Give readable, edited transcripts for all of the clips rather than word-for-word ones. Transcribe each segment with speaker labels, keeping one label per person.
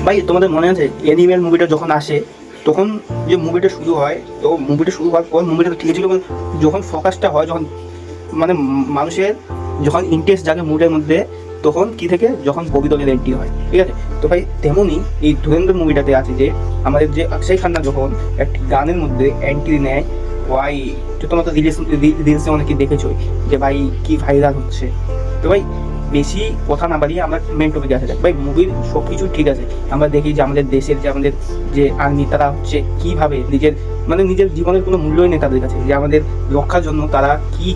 Speaker 1: ভাই তোমাদের মনে আছে অ্যানিমেল মুভিটা যখন আসে তখন যে মুভিটা শুরু হয়, তো মুভিটা শুরু হওয়ার পর মুভিটা তো ঠিক ছিল, যখন ফোকাসটা হয়, যখন মানে মানুষের যখন ইন্টারেস্ট জাগে মুভিটার মধ্যে, তখন কি থেকে যখন ববি দলের এন্ট্রি হয়, ঠিক আছে। তো ভাই তেমনই এই ধুরন্ধর মুভিটাতে আছে যে আমাদের যে অক্ষয় খান্না যখন একটি গানের মধ্যে এন্ট্রি নেয়, ভাই তো তোমরা তো রিলসে অনেকে দেখেছোই যে ভাই কি ভাইরাল হচ্ছে। তো ভাই বেশি কথা না বাড়িয়ে আমরা মেন টপিকে আসা যাক। ভাই মুভির সব কিছু ঠিক আছে, আমরা দেখি যে আমাদের দেশের যে আমাদের যে আর্মি তারা হচ্ছে কিভাবে নিজের জীবনের কোনো মূল্যই নেই তাদের কাছে, যে আমাদের রক্ষার জন্য তারা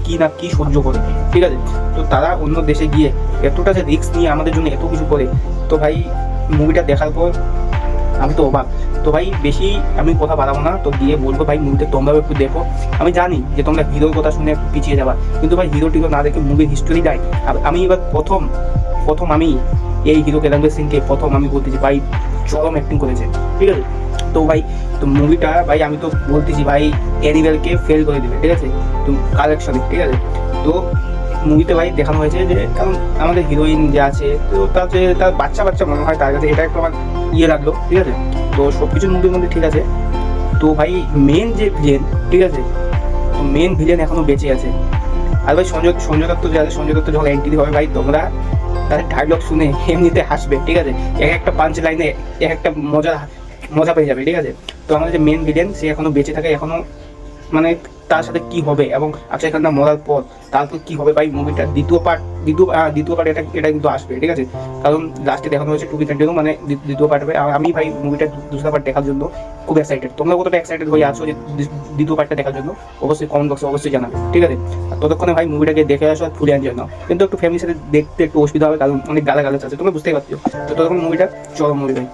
Speaker 1: কি না কি সহ্য করে, ঠিক আছে। তো তারা অন্য দেশে গিয়ে এতটা যে রিস্ক নিয়ে আমাদের জন্য এত কিছু করে, তো ভাই মুভিটা দেখার পর আমি তো অবাক। তো ভাই বেশি আমি কথা বাড়াবো না, তো গিয়ে বলবো ভাই মুভিটা তোমরাও একটু দেখো। আমি জানি যে তোমরা হিরোর কথা শুনে একটু পিছিয়ে যাবা, কিন্তু ভাই হিরো টিরো না দেখে মুভির হিস্টোরি দেয়। আমি এবার প্রথম আমি এই হিরোকে রণবীর সিংকে প্রথম আমি বলতেছি ভাই চরম অ্যাক্টিং করেছে, ঠিক আছে। তো ভাই তো মুভিটা ভাই আমি তো বলতেছি ভাই অ্যানিমেলকে ফেল করে দেবে, ঠিক আছে, তো কালেকশনে, ঠিক আছে। তো মুভিতে ভাই দেখানো হয়েছে যে কারণ আমাদের হিরোইন যে আছে, তো তার বাচ্চা বাচ্চা মনে হয় তার কাছে, এটা একটু আমার ইয়ে লাগলো, ঠিক আছে। তো সব কিছুর মুভির মধ্যে ঠিক আছে। তো ভাই মেন যে ভিলেন, ঠিক আছে, তো মেন ভিলেন এখনো বেঁচে আছে। আর ভাই সঞ্জয় দত্ত যে আছে, সঞ্জয় দত্ত যখন এন্ট্রি হবে ভাই তোমরা তাদের ডায়লগ শুনে এমনিতে হাসবে, ঠিক আছে। এক একটা পাঞ্চ লাইনে এক একটা মজা পেয়ে যাবে, ঠিক আছে। তো আমাদের যে মেন ভিলেন সে এখনো বেঁচে থাকে, এখনো মানে তার সাথে কি হবে এবং অক্ষয় খান্না মরার পর তারপর কি হবে ভাই মুভিটা দ্বিতীয় পার্ট এটা কিন্তু আসবে, ঠিক আছে। কারণ লাস্টে দেখানো হয়েছে টু বি কন্টিনিউ, মানে দ্বিতীয় পার্ট হবে। আর আমি ভাই মুভিটা দুসরা পার্ট দেখার জন্য খুব এক্সাইটেড। তোমরা কতটা এক্সাইটেড হয়ে আছো যে দ্বিতীয় পার্টটা দেখার জন্য অবশ্যই কমেন্ট বক্সে অবশ্যই জানাবে, ঠিক আছে। আর ততক্ষণে ভাই মুভিটাকে দেখে আসো আর ফুলে এনজয় নাও, কিন্তু একটু ফ্যামিলির সাথে দেখতে একটু অসুবিধা হবে কারণ অনেক গালাগালাজ আছে, তোমরা বুঝতেই পারছো। তো ততক্ষণ মুভিটা চলো মুভি ভাই।